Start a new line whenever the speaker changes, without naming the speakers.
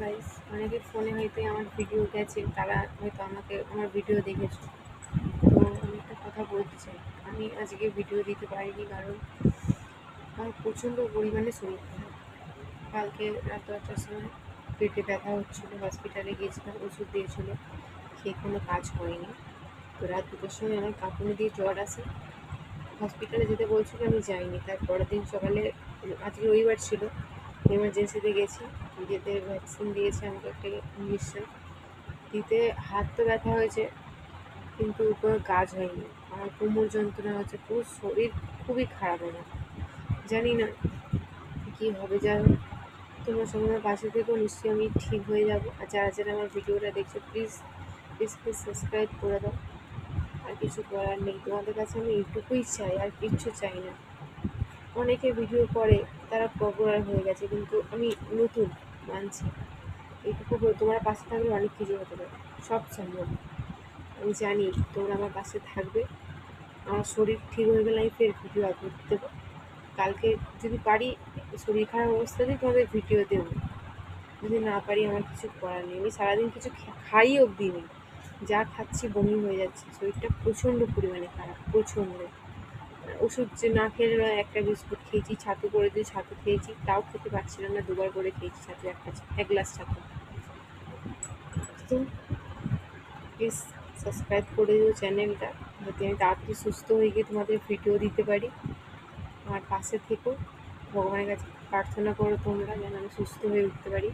Guys, অনেকের ফোনে হয়তো আমার ভিডিও গেছে, তারা হয়তো আমাকে আমার ভিডিও দেখেছো। তো আমি একটা কথা বলতে চাই, আমি আজকে ভিডিও দিতে পারিনি কারণ আমার প্রচণ্ড পরিমাণে শরীর খারাপ। কালকে রাত 10টার সময় পেটে ব্যথা হচ্ছিলো, হসপিটালে গিয়েছিলাম, ওষুধ দিয়েছিলো, খেয়ে কোনো কাজ হয়নি। তো রাত 2টার সময় আমার কাঁপুনি দিয়ে জ্বর আসে, হসপিটালে যেতে বলছিল, আমি যাইনি। তার পরের দিন সকালে, আজকে রবিবার ছিল, এমার্জেন্সিতে গেছি, যেতে ভ্যাকসিন দিয়েছে আমাকে একটা ইঞ্জেকশন দিতে। হাত তো ব্যথা হয়েছে কিন্তু কোনো কাজ হয়নি, আমার কোমর যন্ত্রণা হচ্ছে, পুরো শরীর খুবই খারাপ আমার। জানি না কী হবে। যাই হোক, তোমরা সবাই আমার পাশে থেকেও, নিশ্চয়ই আমি ঠিক হয়ে যাবো। আর যারা যারা আমার ভিডিওটা দেখছো, প্লিজ প্লিজ প্লিজ সাবস্ক্রাইব করে দাও। আর কিছু করার নেই, তোমাদের কাছে আমি এইটুকুই চাই, আর কিচ্ছু চাই না। অনেকে ভিডিও করে, তারা পপুলার হয়ে গেছে, কিন্তু আমি নতুন, মানছি। এইটুকু তোমরা পাশে থাকলে অনেক কিছু হতে পারে, সব সম্ভব। আমি জানি তোমরা আমার পাশে থাকবে। আমার শরীর ঠিক হয়ে গেলে আমি ফের ভিডিও আপলোড দেবো। কালকে যদি পারি, শরীর খারাপ অবস্থাতেই তোমাদের ভিডিও দেবো। যদি না পারি, আমার কিছু করার নেই। আমি সারাদিন কিছু খাই অবধি নেই, যা খাচ্ছি বমি হয়ে যাচ্ছে, শরীরটা প্রচণ্ড পরিমাণে খারাপ, প্রচণ্ড। ওষুধ যে না খেলে, একটা বিস্কুট খেয়েছি, ছাতু করে দিয়ে ছাতু খেয়েছি, তাও খেতে পারছিলাম না, দুবার করে খেয়েছি ছাতু, এক গ্লাস ছাতু। তো প্লিজ সাবস্ক্রাইব করে দিও চ্যানেলটা, যাতে আমি তাড়াতাড়ি সুস্থ হয়ে গিয়ে তোমাদের ভিডিও দিতে পারি। আমার পাশে থেকো, ভগবানের কাছে প্রার্থনা করো তোমরা, যেন আমি সুস্থ হয়ে উঠতে পারি।